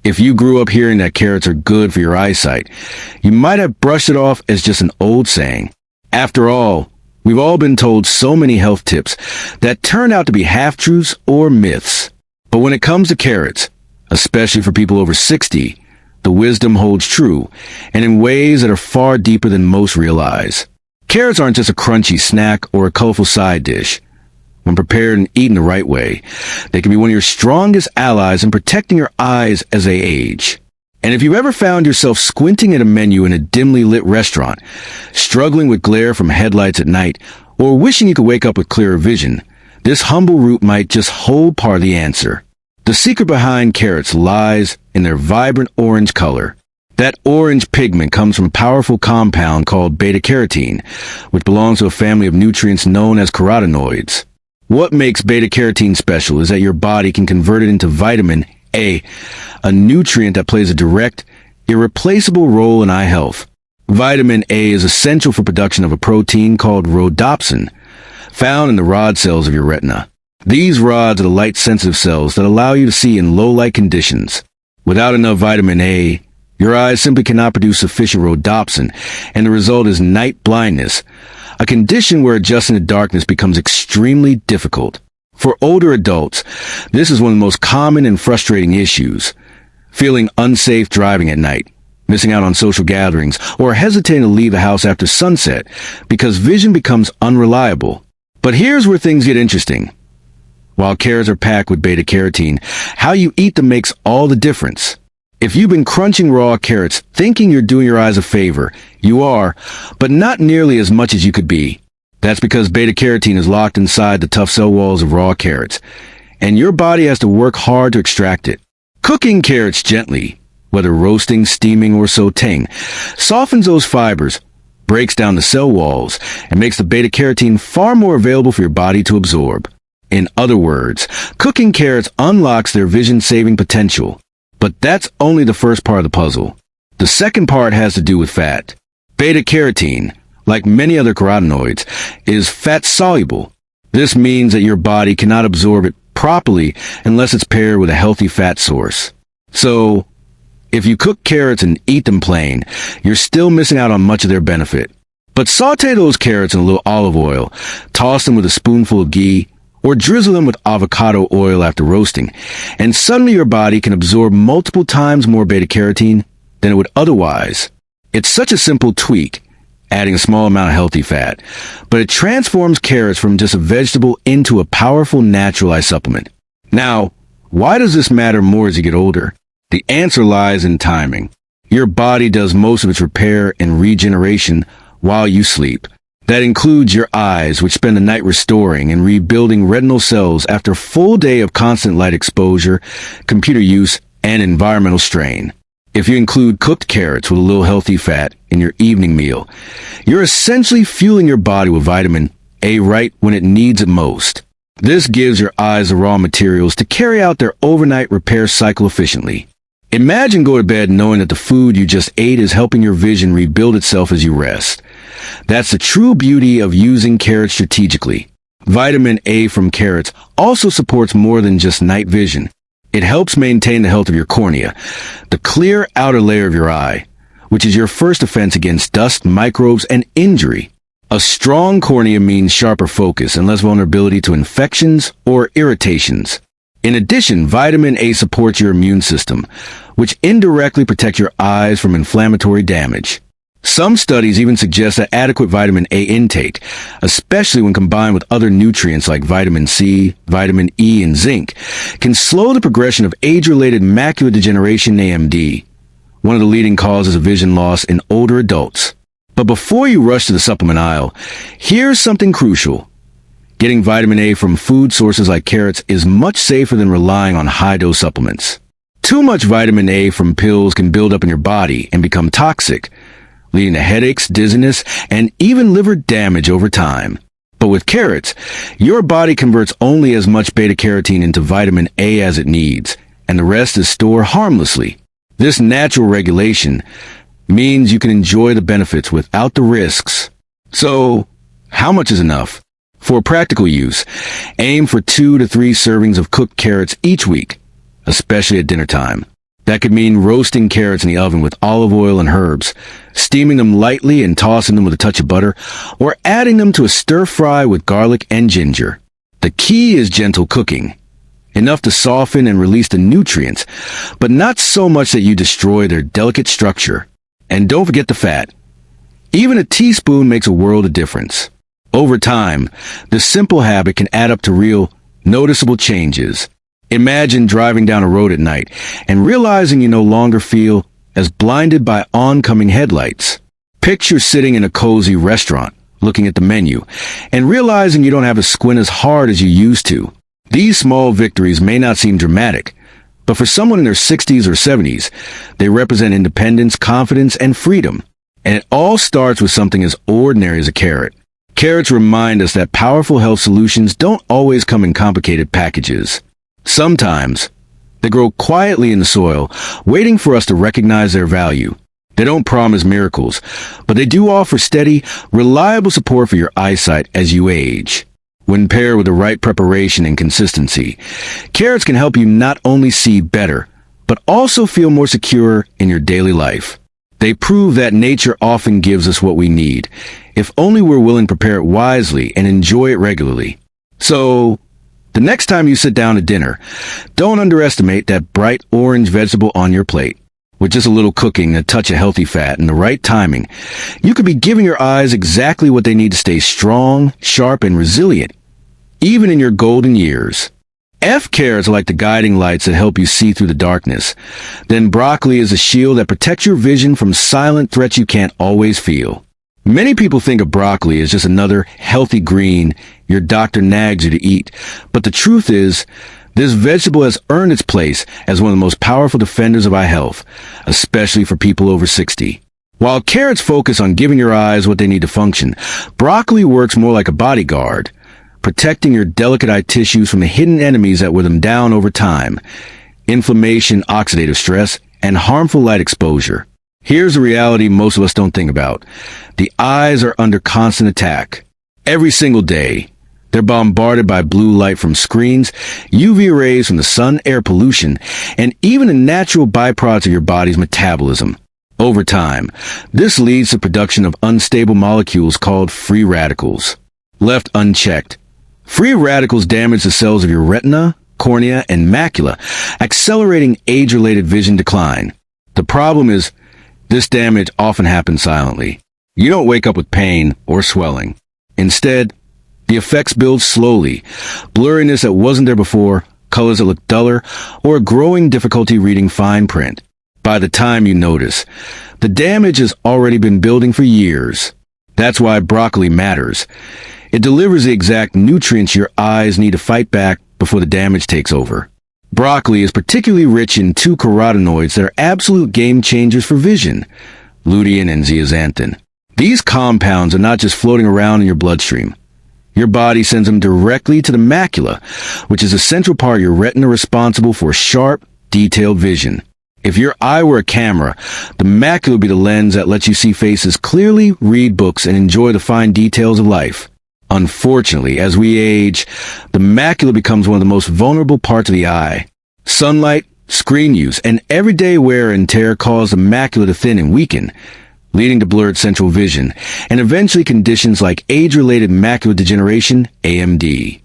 If you grew up hearing that carrots are good for your eyesight, you might have brushed it off as just an old saying. After all, we've all been told so many health tips that turn out to be half-truths or myths. But when it comes to carrots, especially for people over 60, the wisdom holds true, and in ways that are far deeper than most realize. Carrots aren't just a crunchy snack or a colorful side dish. When prepared and eaten the right way, they can be one of your strongest allies in protecting your eyes as they age. And if you've ever found yourself squinting at a menu in a dimly lit restaurant, struggling with glare from headlights at night, or wishing you could wake up with clearer vision, this humble root might just hold part of the answer. The secret behind carrots lies in their vibrant orange color. That orange pigment comes from a powerful compound called beta-carotene, which belongs to a family of nutrients known as carotenoids. What makes beta-carotene special is that your body can convert it into vitamin A, a nutrient that plays a direct, irreplaceable role in eye health. Vitamin A is essential for production of a protein called rhodopsin, found in the rod cells of your retina. These rods are the light-sensitive cells that allow you to see in low-light conditions. Without enough vitamin A, your eyes simply cannot produce sufficient rhodopsin, and the result is night blindness, a condition where adjusting to darkness becomes extremely difficult. For older adults, this is one of the most common and frustrating issues. Feeling unsafe driving at night, missing out on social gatherings, or hesitating to leave the house after sunset because vision becomes unreliable. But here's where things get interesting. While carrots are packed with beta-carotene, how you eat them makes all the difference. If you've been crunching raw carrots thinking you're doing your eyes a favor, you are, but not nearly as much as you could be. That's because beta-carotene is locked inside the tough cell walls of raw carrots, and your body has to work hard to extract it. Cooking carrots gently, whether roasting, steaming, or sautéing, softens those fibers, breaks down the cell walls, and makes the beta-carotene far more available for your body to absorb. In other words, cooking carrots unlocks their vision-saving potential. But that's only the first part of the puzzle. The second part has to do with fat. Beta-carotene, like many other carotenoids, is fat-soluble. This means that your body cannot absorb it properly unless it's paired with a healthy fat source. So, if you cook carrots and eat them plain, you're still missing out on much of their benefit. But sauté those carrots in a little olive oil, toss them with a spoonful of ghee, or drizzle them with avocado oil after roasting, and suddenly your body can absorb multiple times more beta-carotene than it would otherwise. It's such a simple tweak, adding a small amount of healthy fat, but it transforms carrots from just a vegetable into a powerful natural eye supplement. Now, why does this matter more as you get older? The answer lies in timing. Your body does most of its repair and regeneration while you sleep. That includes your eyes, which spend the night restoring and rebuilding retinal cells after a full day of constant light exposure, computer use, and environmental strain. If you include cooked carrots with a little healthy fat in your evening meal, you're essentially fueling your body with vitamin A right when it needs it most. This gives your eyes the raw materials to carry out their overnight repair cycle efficiently. Imagine going to bed knowing that the food you just ate is helping your vision rebuild itself as you rest. That's the true beauty of using carrots strategically. Vitamin A from carrots also supports more than just night vision. It helps maintain the health of your cornea, the clear outer layer of your eye, which is your first defense against dust, microbes, and injury. A strong cornea means sharper focus and less vulnerability to infections or irritations. In addition, vitamin A supports your immune system, which indirectly protects your eyes from inflammatory damage. Some studies even suggest that adequate vitamin A intake, especially when combined with other nutrients like vitamin C, vitamin E, and zinc, can slow the progression of age-related macular degeneration (AMD), one of the leading causes of vision loss in older adults. But before you rush to the supplement aisle, here's something crucial. Getting vitamin A from food sources like carrots is much safer than relying on high-dose supplements. Too much vitamin A from pills can build up in your body and become toxic, leading to headaches, dizziness, and even liver damage over time. But with carrots, your body converts only as much beta-carotene into vitamin A as it needs, and the rest is stored harmlessly. This natural regulation means you can enjoy the benefits without the risks. So, how much is enough? For practical use, aim for 2 to 3 servings of cooked carrots each week, especially at dinner time. That could mean roasting carrots in the oven with olive oil and herbs, steaming them lightly and tossing them with a touch of butter, or adding them to a stir-fry with garlic and ginger. The key is gentle cooking, enough to soften and release the nutrients, but not so much that you destroy their delicate structure. And don't forget the fat. Even a teaspoon makes a world of difference. Over time, this simple habit can add up to real, noticeable changes. Imagine driving down a road at night and realizing you no longer feel as blinded by oncoming headlights. Picture sitting in a cozy restaurant, looking at the menu, and realizing you don't have to squint as hard as you used to. These small victories may not seem dramatic, but for someone in their 60s or 70s, they represent independence, confidence, and freedom. And it all starts with something as ordinary as a carrot. Carrots remind us that powerful health solutions don't always come in complicated packages. Sometimes, they grow quietly in the soil, waiting for us to recognize their value. They don't promise miracles, but they do offer steady, reliable support for your eyesight as you age. When paired with the right preparation and consistency, carrots can help you not only see better, but also feel more secure in your daily life. They prove that nature often gives us what we need, if only we're willing to prepare it wisely and enjoy it regularly. So, the next time you sit down to dinner, don't underestimate that bright orange vegetable on your plate. With just a little cooking, a touch of healthy fat, and the right timing, you could be giving your eyes exactly what they need to stay strong, sharp, and resilient, even in your golden years. Carrots are like the guiding lights that help you see through the darkness. Then broccoli is a shield that protects your vision from silent threats you can't always feel. Many people think of broccoli as just another healthy green your doctor nags you to eat, but the truth is, this vegetable has earned its place as one of the most powerful defenders of eye health, especially for people over 60. While carrots focus on giving your eyes what they need to function, broccoli works more like a bodyguard, protecting your delicate eye tissues from the hidden enemies that wear them down over time: inflammation, oxidative stress, and harmful light exposure. Here's the reality most of us don't think about. The eyes are under constant attack. Every single day, they're bombarded by blue light from screens, UV rays from the sun, air pollution, and even the natural byproducts of your body's metabolism. Over time, this leads to the production of unstable molecules called free radicals. Left unchecked, free radicals damage the cells of your retina, cornea, and macula, accelerating age-related vision decline. The problem is, this damage often happens silently. You don't wake up with pain or swelling. Instead, the effects build slowly: blurriness that wasn't there before, colors that look duller, or a growing difficulty reading fine print. By the time you notice, the damage has already been building for years. That's why broccoli matters. It delivers the exact nutrients your eyes need to fight back before the damage takes over. Broccoli is particularly rich in two carotenoids that are absolute game changers for vision: lutein and zeaxanthin. These compounds are not just floating around in your bloodstream. Your body sends them directly to the macula, which is a central part of your retina responsible for sharp, detailed vision. If your eye were a camera, the macula would be the lens that lets you see faces clearly, read books, and enjoy the fine details of life. Unfortunately, as we age, the macula becomes one of the most vulnerable parts of the eye. Sunlight, screen use, and everyday wear and tear cause the macula to thin and weaken, leading to blurred central vision, and eventually conditions like age-related macular degeneration, AMD.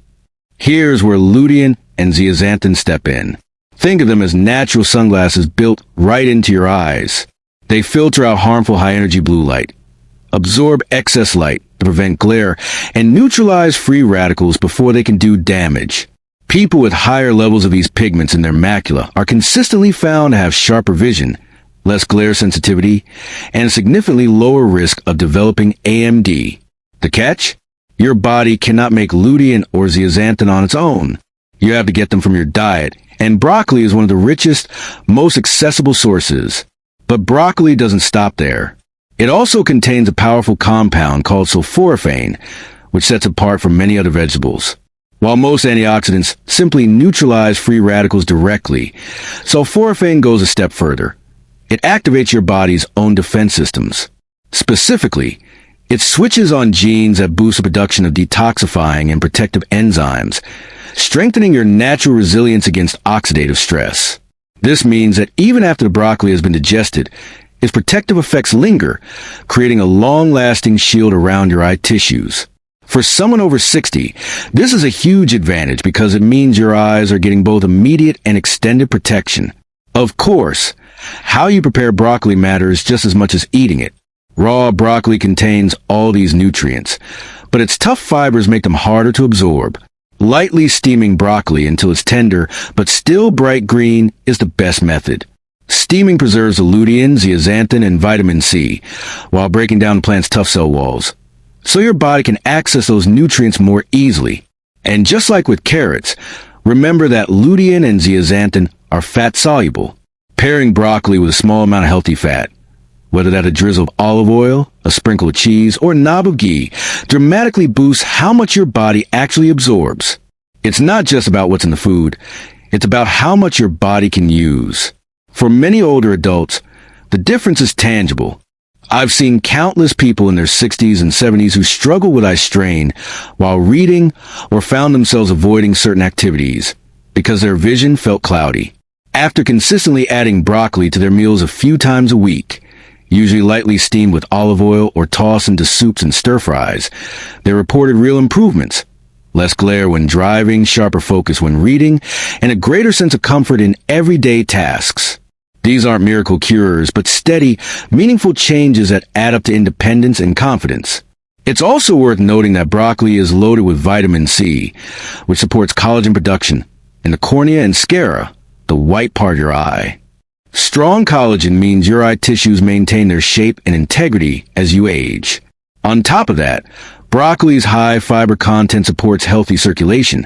Here's where lutein and zeaxanthin step in. Think of them as natural sunglasses built right into your eyes. They filter out harmful high-energy blue light, absorb excess light to prevent glare, and neutralize free radicals before they can do damage. People with higher levels of these pigments in their macula are consistently found to have sharper vision, less glare sensitivity, and significantly lower risk of developing AMD. The catch? Your body cannot make lutein or zeaxanthin on its own. You have to get them from your diet, and broccoli is one of the richest, most accessible sources. But broccoli doesn't stop there. It also contains a powerful compound called sulforaphane, which sets it apart from many other vegetables. While most antioxidants simply neutralize free radicals directly, sulforaphane goes a step further. It activates your body's own defense systems. Specifically, it switches on genes that boost the production of detoxifying and protective enzymes, strengthening your natural resilience against oxidative stress. This means that even after the broccoli has been digested, its protective effects linger, creating a long-lasting shield around your eye tissues. For someone over 60, this is a huge advantage because it means your eyes are getting both immediate and extended protection. Of course, how you prepare broccoli matters just as much as eating it. Raw broccoli contains all these nutrients, but its tough fibers make them harder to absorb. Lightly steaming broccoli until it's tender but still bright green is the best method. Steaming preserves the lutein, zeaxanthin, and vitamin C, while breaking down the plant's tough cell walls, so your body can access those nutrients more easily. And just like with carrots, remember that lutein and zeaxanthin are fat-soluble. Pairing broccoli with a small amount of healthy fat, whether that a drizzle of olive oil, a sprinkle of cheese, or a knob of ghee, dramatically boosts how much your body actually absorbs. It's not just about what's in the food, it's about how much your body can use. For many older adults, the difference is tangible. I've seen countless people in their 60s and 70s who struggle with eye strain while reading or found themselves avoiding certain activities because their vision felt cloudy. After consistently adding broccoli to their meals a few times a week, usually lightly steamed with olive oil or tossed into soups and stir-fries, they reported real improvements. Less glare when driving, sharper focus when reading, and a greater sense of comfort in everyday tasks. These aren't miracle cures, but steady, meaningful changes that add up to independence and confidence. It's also worth noting that broccoli is loaded with vitamin C, which supports collagen production in the cornea and sclera, the white part of your eye. Strong collagen means your eye tissues maintain their shape and integrity as you age. On top of that, broccoli's high fiber content supports healthy circulation,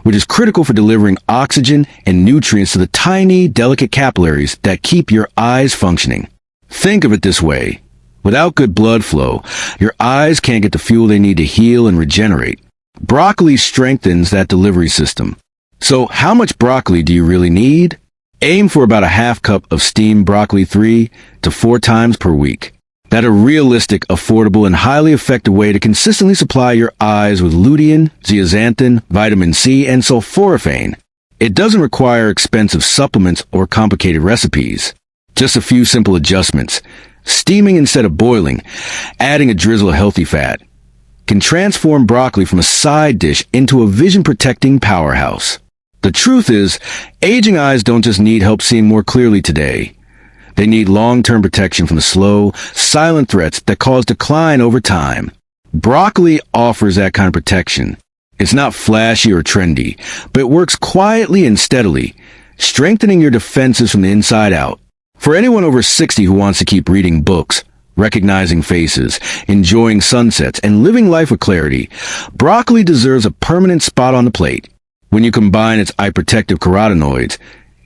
which is critical for delivering oxygen and nutrients to the tiny, delicate capillaries that keep your eyes functioning. Think of it this way. Without good blood flow, your eyes can't get the fuel they need to heal and regenerate. Broccoli strengthens that delivery system. So how much broccoli do you really need? Aim for about a half cup of steamed broccoli 3 to 4 times per week. That's a realistic, affordable, and highly effective way to consistently supply your eyes with lutein, zeaxanthin, vitamin C, and sulforaphane. It doesn't require expensive supplements or complicated recipes. Just a few simple adjustments. Steaming instead of boiling, adding a drizzle of healthy fat, can transform broccoli from a side dish into a vision-protecting powerhouse. The truth is, aging eyes don't just need help seeing more clearly today. They need long-term protection from the slow, silent threats that cause decline over time. Broccoli offers that kind of protection. It's not flashy or trendy, but it works quietly and steadily, strengthening your defenses from the inside out. For anyone over 60 who wants to keep reading books, recognizing faces, enjoying sunsets, and living life with clarity, broccoli deserves a permanent spot on the plate. When you combine its eye-protective carotenoids,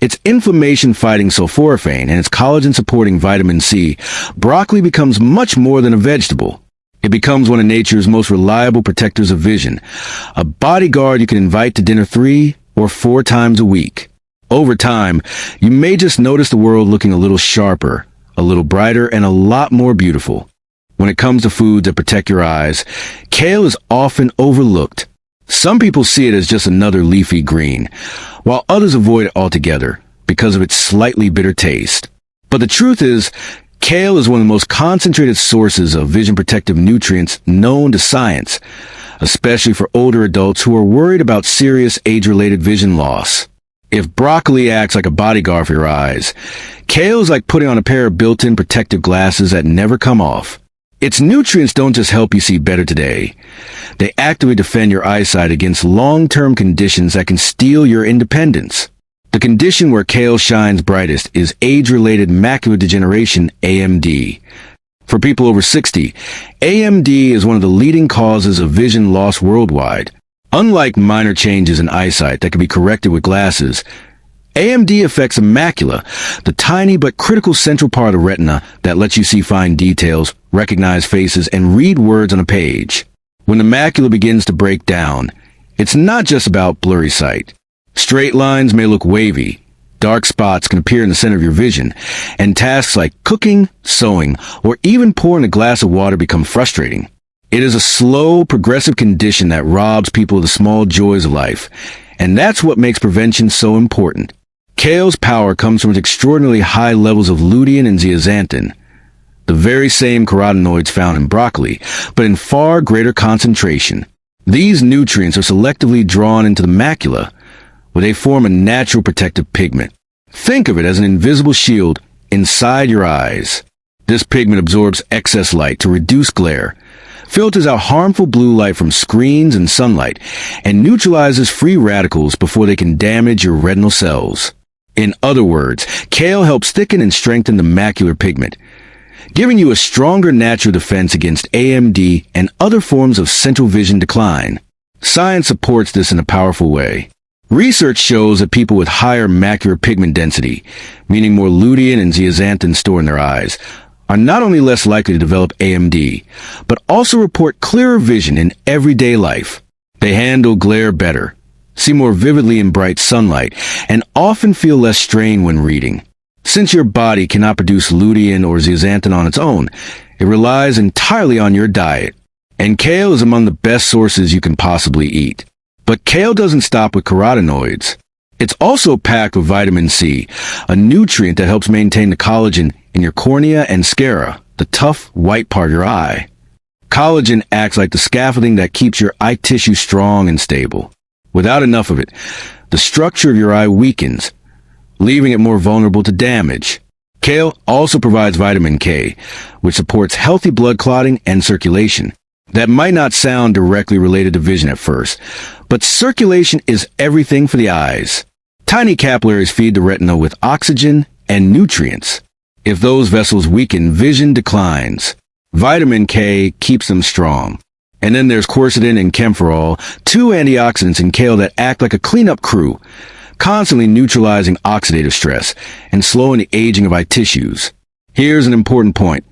its inflammation-fighting sulforaphane, and its collagen-supporting vitamin C, broccoli becomes much more than a vegetable. It becomes one of nature's most reliable protectors of vision, a bodyguard you can invite to dinner 3 or 4 times a week. Over time, you may just notice the world looking a little sharper, a little brighter, and a lot more beautiful. When it comes to foods that protect your eyes, kale is often overlooked. Some people see it as just another leafy green, while others avoid it altogether because of its slightly bitter taste. But the truth is, kale is one of the most concentrated sources of vision protective nutrients known to science, especially for older adults who are worried about serious age-related vision loss. If broccoli acts like a bodyguard for your eyes, kale is like putting on a pair of built-in protective glasses that never come off. Its nutrients don't just help you see better today. They actively defend your eyesight against long-term conditions that can steal your independence. The condition where kale shines brightest is age-related macular degeneration, AMD. For people over 60, AMD is one of the leading causes of vision loss worldwide. Unlike minor changes in eyesight that can be corrected with glasses, AMD affects the macula, the tiny but critical central part of the retina that lets you see fine details, recognize faces, and read words on a page. When the macula begins to break down, it's not just about blurry sight. Straight lines may look wavy, dark spots can appear in the center of your vision, and tasks like cooking, sewing, or even pouring a glass of water become frustrating. It is a slow, progressive condition that robs people of the small joys of life, and that's what makes prevention so important. Kale's power comes from its extraordinarily high levels of lutein and zeaxanthin, the very same carotenoids found in broccoli, but in far greater concentration. These nutrients are selectively drawn into the macula, where they form a natural protective pigment. Think of it as an invisible shield inside your eyes. This pigment absorbs excess light to reduce glare, filters out harmful blue light from screens and sunlight, and neutralizes free radicals before they can damage your retinal cells. In other words, kale helps thicken and strengthen the macular pigment, giving you a stronger natural defense against AMD and other forms of central vision decline. Science supports this in a powerful way. Research shows that people with higher macular pigment density, meaning more lutein and zeaxanthin stored in their eyes, are not only less likely to develop AMD, but also report clearer vision in everyday life. They handle glare better, see more vividly in bright sunlight, and often feel less strain when reading. Since your body cannot produce lutein or zeaxanthin on its own, it relies entirely on your diet. And kale is among the best sources you can possibly eat. But kale doesn't stop with carotenoids. It's also packed with vitamin C, a nutrient that helps maintain the collagen in your cornea and sclera, the tough, white part of your eye. Collagen acts like the scaffolding that keeps your eye tissue strong and stable. Without enough of it, the structure of your eye weakens, leaving it more vulnerable to damage. Kale also provides vitamin K, which supports healthy blood clotting and circulation. That might not sound directly related to vision at first, but circulation is everything for the eyes. Tiny capillaries feed the retina with oxygen and nutrients. If those vessels weaken, vision declines. Vitamin K keeps them strong. And then there's quercetin and camphorol, two antioxidants in kale that act like a cleanup crew, constantly neutralizing oxidative stress and slowing the aging of eye tissues. Here's an important point,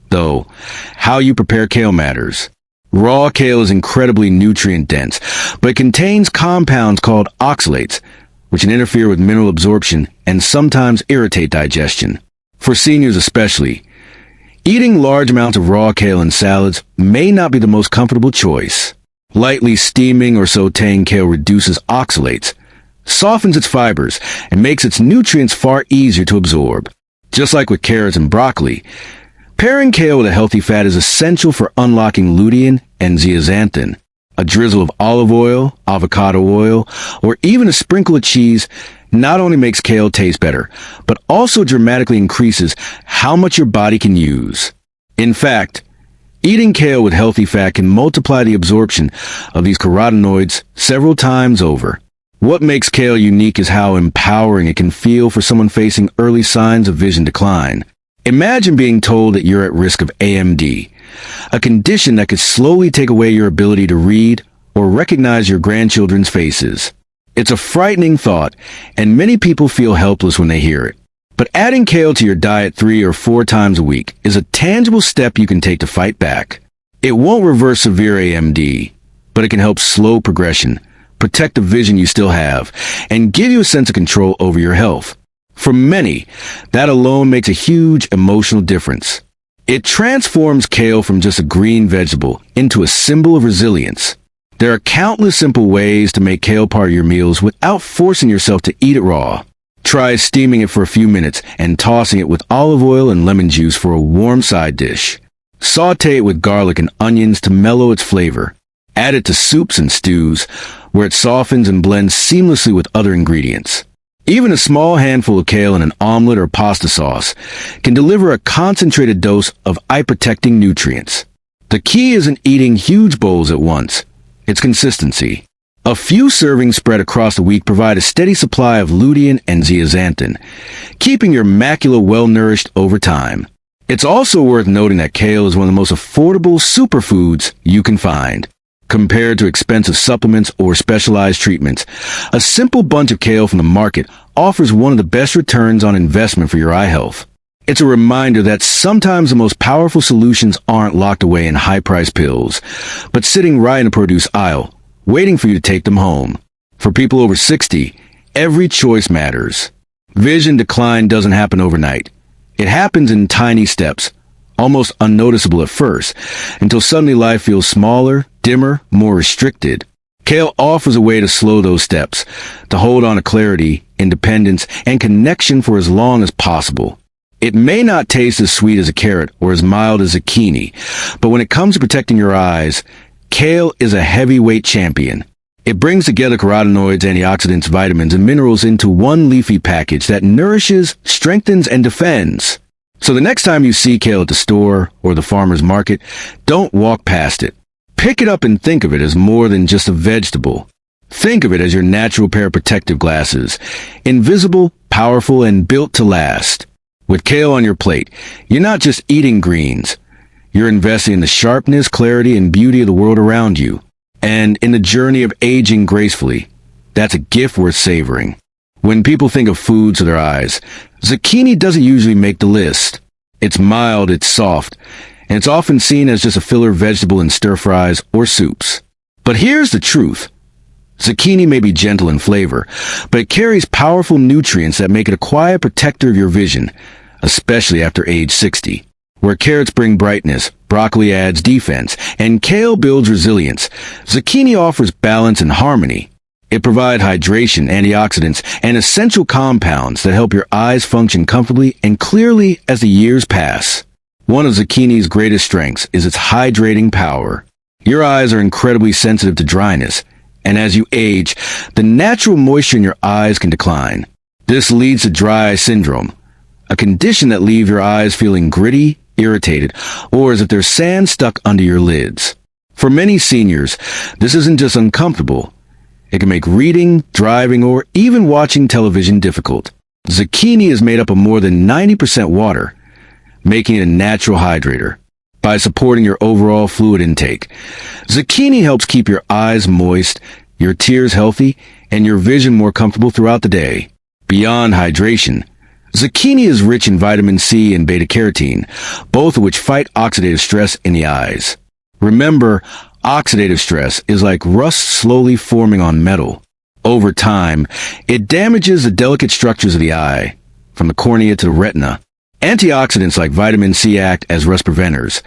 though. How you prepare kale matters. Raw kale is incredibly nutrient-dense, but it contains compounds called oxalates, which can interfere with mineral absorption and sometimes irritate digestion. For seniors especially, eating large amounts of raw kale in salads may not be the most comfortable choice. Lightly steaming or sautéing kale reduces oxalates, softens its fibers, and makes its nutrients far easier to absorb. Just like with carrots and broccoli, pairing kale with a healthy fat is essential for unlocking lutein and zeaxanthin. A drizzle of olive oil, avocado oil, or even a sprinkle of cheese not only makes kale taste better, but also dramatically increases how much your body can use. In fact, eating kale with healthy fat can multiply the absorption of these carotenoids several times over. What makes kale unique is how empowering it can feel for someone facing early signs of vision decline. Imagine being told that you're at risk of AMD, a condition that could slowly take away your ability to read or recognize your grandchildren's faces. It's a frightening thought, and many people feel helpless when they hear it. But adding kale to your diet 3 or 4 times a week is a tangible step you can take to fight back. It won't reverse severe AMD, but it can help slow progression, protect the vision you still have, and give you a sense of control over your health. For many, that alone makes a huge emotional difference. It transforms kale from just a green vegetable into a symbol of resilience. There are countless simple ways to make kale part of your meals without forcing yourself to eat it raw. Try steaming it for a few minutes and tossing it with olive oil and lemon juice for a warm side dish. Sauté it with garlic and onions to mellow its flavor. Add it to soups and stews, where it softens and blends seamlessly with other ingredients. Even a small handful of kale in an omelet or pasta sauce can deliver a concentrated dose of eye-protecting nutrients. The key isn't eating huge bowls at once. It's consistency. A few servings spread across the week provide a steady supply of lutein and zeaxanthin, keeping your macula well-nourished over time. It's also worth noting that kale is one of the most affordable superfoods you can find. Compared to expensive supplements or specialized treatments, a simple bunch of kale from the market offers one of the best returns on investment for your eye health. It's a reminder that sometimes the most powerful solutions aren't locked away in high-priced pills, but sitting right in the produce aisle, waiting for you to take them home. For people over 60, every choice matters. Vision decline doesn't happen overnight. It happens in tiny steps, almost unnoticeable at first, until suddenly life feels smaller, dimmer, more restricted. Kale offers a way to slow those steps, to hold on to clarity, independence, and connection for as long as possible. It may not taste as sweet as a carrot or as mild as zucchini, but when it comes to protecting your eyes, kale is a heavyweight champion. It brings together carotenoids, antioxidants, vitamins, and minerals into one leafy package that nourishes, strengthens, and defends. So the next time you see kale at the store or the farmer's market, don't walk past it. Pick it up and think of it as more than just a vegetable. Think of it as your natural pair of protective glasses, invisible, powerful, and built to last. With kale on your plate, you're not just eating greens. You're investing in the sharpness, clarity, and beauty of the world around you. And in the journey of aging gracefully, that's a gift worth savoring. When people think of foods with their eyes, zucchini doesn't usually make the list. It's mild, it's soft, and it's often seen as just a filler vegetable in stir-fries or soups. But here's the truth. Zucchini may be gentle in flavor, but it carries powerful nutrients that make it a quiet protector of your vision, especially after age 60. Where carrots bring brightness, broccoli adds defense, and kale builds resilience, zucchini offers balance and harmony. It provides hydration, antioxidants, and essential compounds that help your eyes function comfortably and clearly as the years pass. One of zucchini's greatest strengths is its hydrating power. Your eyes are incredibly sensitive to dryness, and as you age, the natural moisture in your eyes can decline. This leads to dry eye syndrome, a condition that leaves your eyes feeling gritty, irritated, or as if there's sand stuck under your lids. For many seniors, this isn't just uncomfortable. It can make reading, driving, or even watching television difficult. Zucchini is made up of more than 90% water, making it a natural hydrator. By supporting your overall fluid intake, zucchini helps keep your eyes moist, your tears healthy, and your vision more comfortable throughout the day. Beyond hydration, zucchini is rich in vitamin C and beta-carotene, both of which fight oxidative stress in the eyes. Remember, oxidative stress is like rust slowly forming on metal. Over time, it damages the delicate structures of the eye, from the cornea to the retina. Antioxidants like vitamin C act as rust preventers,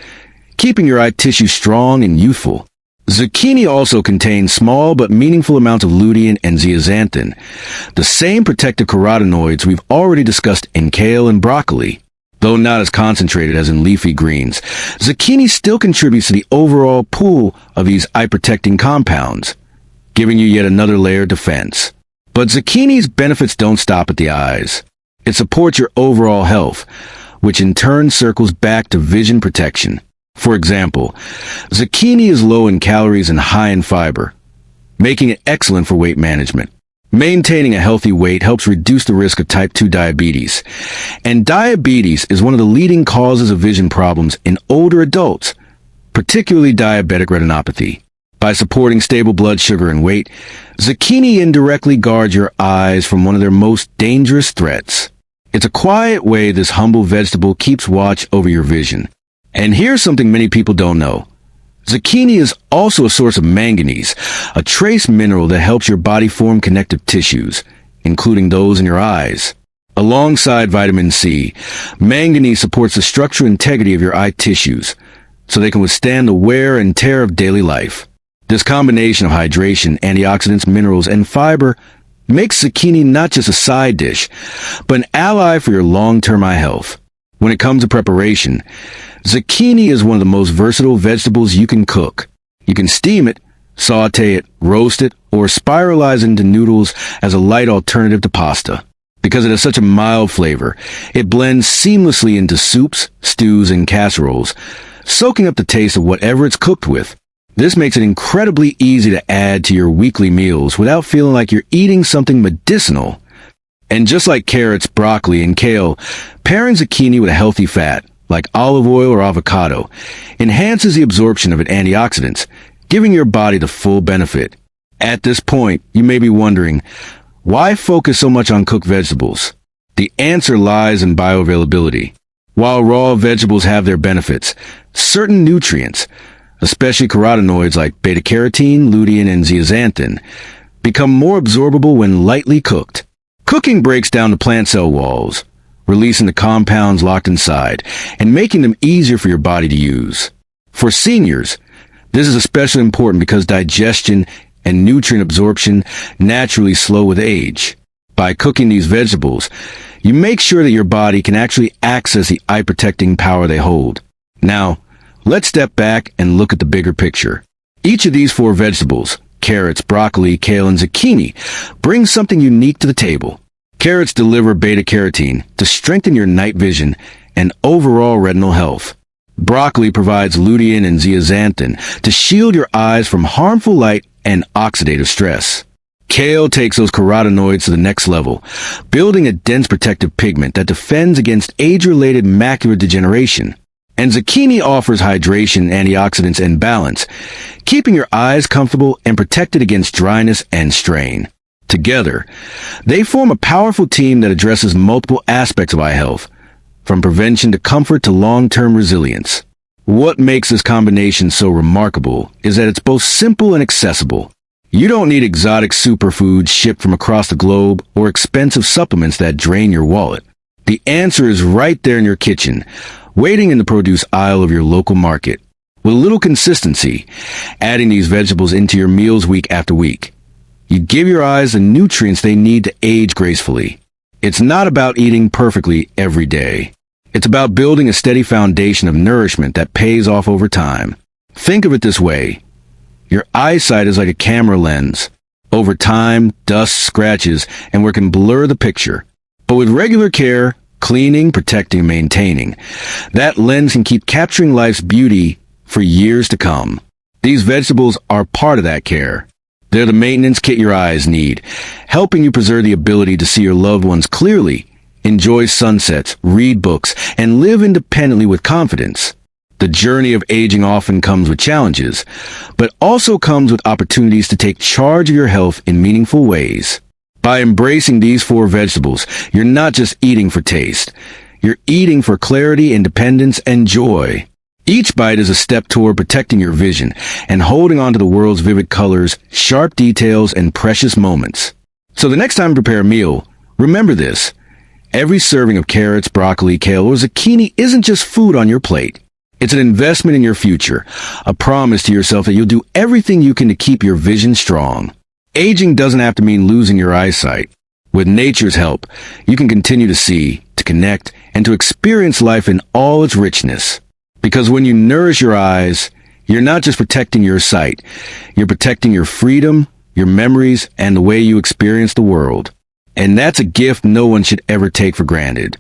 keeping your eye tissue strong and youthful. Zucchini also contains small but meaningful amounts of lutein and zeaxanthin, the same protective carotenoids we've already discussed in kale and broccoli. Though not as concentrated as in leafy greens, zucchini still contributes to the overall pool of these eye-protecting compounds, giving you yet another layer of defense. But zucchini's benefits don't stop at the eyes. It supports your overall health, which in turn circles back to vision protection. For example, zucchini is low in calories and high in fiber, making it excellent for weight management. Maintaining a healthy weight helps reduce the risk of type 2 diabetes. And diabetes is one of the leading causes of vision problems in older adults, particularly diabetic retinopathy. By supporting stable blood sugar and weight, zucchini indirectly guards your eyes from one of their most dangerous threats. It's a quiet way this humble vegetable keeps watch over your vision. And here's something many people don't know. Zucchini is also a source of manganese, a trace mineral that helps your body form connective tissues, including those in your eyes. Alongside vitamin C, manganese supports the structural integrity of your eye tissues, so they can withstand the wear and tear of daily life. This combination of hydration, antioxidants, minerals, and fiber makes zucchini not just a side dish, but an ally for your long-term eye health. When it comes to preparation, zucchini is one of the most versatile vegetables you can cook. You can steam it, saute it, roast it, or spiralize it into noodles as a light alternative to pasta. Because it has such a mild flavor, it blends seamlessly into soups, stews, and casseroles, soaking up the taste of whatever it's cooked with. This makes it incredibly easy to add to your weekly meals without feeling like you're eating something medicinal. And just like carrots, broccoli, and kale, pairing zucchini with a healthy fat, like olive oil or avocado, enhances the absorption of antioxidants, giving your body the full benefit. At this point, you may be wondering, why focus so much on cooked vegetables? The answer lies in bioavailability. While raw vegetables have their benefits, certain nutrients, especially carotenoids like beta-carotene, lutein, and zeaxanthin, become more absorbable when lightly cooked. Cooking breaks down the plant cell walls, releasing the compounds locked inside and making them easier for your body to use. For seniors, this is especially important because digestion and nutrient absorption naturally slow with age. By cooking these vegetables, you make sure that your body can actually access the eye-protecting power they hold. Now, let's step back and look at the bigger picture. Each of these 4 vegetables, carrots, broccoli, kale, and zucchini, brings something unique to the table. Carrots deliver beta-carotene to strengthen your night vision and overall retinal health. Broccoli provides lutein and zeaxanthin to shield your eyes from harmful light and oxidative stress. Kale takes those carotenoids to the next level, building a dense protective pigment that defends against age-related macular degeneration. And zucchini offers hydration, antioxidants, and balance, keeping your eyes comfortable and protected against dryness and strain. Together, they form a powerful team that addresses multiple aspects of eye health, from prevention to comfort to long-term resilience. What makes this combination so remarkable is that it's both simple and accessible. You don't need exotic superfoods shipped from across the globe or expensive supplements that drain your wallet. The answer is right there in your kitchen, waiting in the produce aisle of your local market. With a little consistency, adding these vegetables into your meals week after week, you give your eyes the nutrients they need to age gracefully. It's not about eating perfectly every day. It's about building a steady foundation of nourishment that pays off over time. Think of it this way. Your eyesight is like a camera lens. Over time, dust, scratches, and work can blur the picture. But with regular care, cleaning, protecting, and maintaining, that lens can keep capturing life's beauty for years to come. These vegetables are part of that care. They're the maintenance kit your eyes need, helping you preserve the ability to see your loved ones clearly, enjoy sunsets, read books, and live independently with confidence. The journey of aging often comes with challenges, but also comes with opportunities to take charge of your health in meaningful ways. By embracing these 4 vegetables, you're not just eating for taste. You're eating for clarity, independence, and joy. Each bite is a step toward protecting your vision and holding on to the world's vivid colors, sharp details, and precious moments. So the next time you prepare a meal, remember this. Every serving of carrots, broccoli, kale, or zucchini isn't just food on your plate. It's an investment in your future, a promise to yourself that you'll do everything you can to keep your vision strong. Aging doesn't have to mean losing your eyesight. With nature's help, you can continue to see, to connect, and to experience life in all its richness. Because when you nourish your eyes, you're not just protecting your sight, you're protecting your freedom, your memories, and the way you experience the world. And that's a gift no one should ever take for granted.